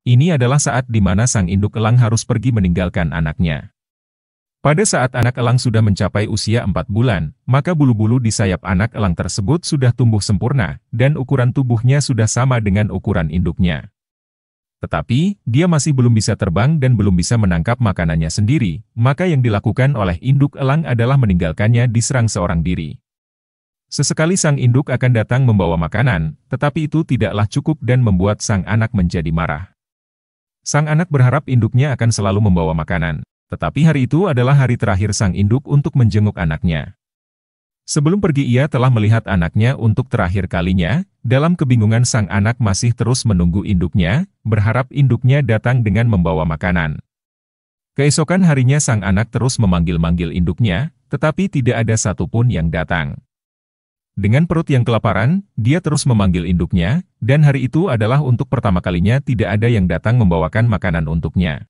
Ini adalah saat di mana sang induk elang harus pergi meninggalkan anaknya. Pada saat anak elang sudah mencapai usia 4 bulan, maka bulu-bulu di sayap anak elang tersebut sudah tumbuh sempurna, dan ukuran tubuhnya sudah sama dengan ukuran induknya. Tetapi, dia masih belum bisa terbang dan belum bisa menangkap makanannya sendiri, maka yang dilakukan oleh induk elang adalah meninggalkannya diserang seorang diri. Sesekali sang induk akan datang membawa makanan, tetapi itu tidaklah cukup dan membuat sang anak menjadi marah. Sang anak berharap induknya akan selalu membawa makanan. Tetapi hari itu adalah hari terakhir sang induk untuk menjenguk anaknya. Sebelum pergi ia telah melihat anaknya untuk terakhir kalinya, dalam kebingungan sang anak masih terus menunggu induknya, berharap induknya datang dengan membawa makanan. Keesokan harinya sang anak terus memanggil-manggil induknya, tetapi tidak ada satupun yang datang. Dengan perut yang kelaparan, dia terus memanggil induknya, dan hari itu adalah untuk pertama kalinya tidak ada yang datang membawakan makanan untuknya.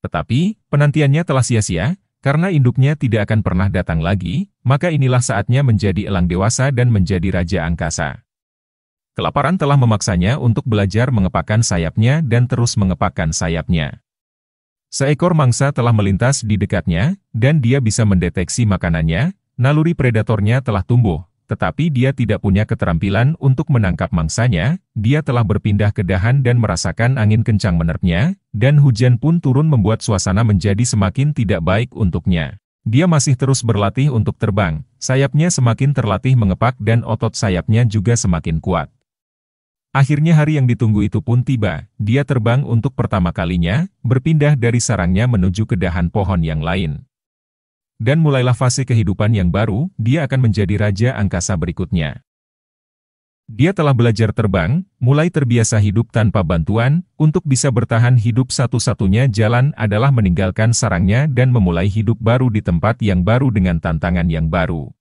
Tetapi, penantiannya telah sia-sia, karena induknya tidak akan pernah datang lagi, maka inilah saatnya menjadi elang dewasa dan menjadi raja angkasa. Kelaparan telah memaksanya untuk belajar mengepakkan sayapnya dan terus mengepakkan sayapnya. Seekor mangsa telah melintas di dekatnya, dan dia bisa mendeteksi makanannya, naluri predatornya telah tumbuh. Tetapi dia tidak punya keterampilan untuk menangkap mangsanya, dia telah berpindah ke dahan dan merasakan angin kencang menerpnya, dan hujan pun turun membuat suasana menjadi semakin tidak baik untuknya. Dia masih terus berlatih untuk terbang, sayapnya semakin terlatih mengepak dan otot sayapnya juga semakin kuat. Akhirnya hari yang ditunggu itu pun tiba, dia terbang untuk pertama kalinya, berpindah dari sarangnya menuju ke dahan pohon yang lain. Dan mulailah fase kehidupan yang baru, dia akan menjadi raja angkasa berikutnya. Dia telah belajar terbang, mulai terbiasa hidup tanpa bantuan, untuk bisa bertahan hidup satu-satunya jalan adalah meninggalkan sarangnya dan memulai hidup baru di tempat yang baru dengan tantangan yang baru.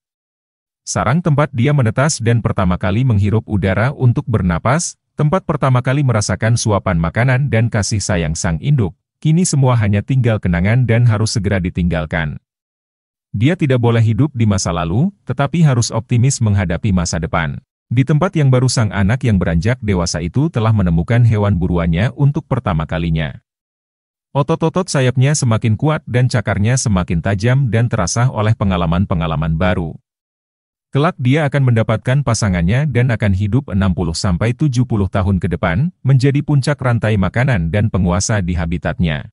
Sarang tempat dia menetas dan pertama kali menghirup udara untuk bernapas, tempat pertama kali merasakan suapan makanan dan kasih sayang sang induk, kini semua hanya tinggal kenangan dan harus segera ditinggalkan. Dia tidak boleh hidup di masa lalu, tetapi harus optimis menghadapi masa depan. Di tempat yang baru sang anak yang beranjak dewasa itu telah menemukan hewan buruannya untuk pertama kalinya. Otot-otot sayapnya semakin kuat dan cakarnya semakin tajam dan terasa oleh pengalaman-pengalaman baru. Kelak dia akan mendapatkan pasangannya dan akan hidup 60-70 tahun ke depan, menjadi puncak rantai makanan dan penguasa di habitatnya.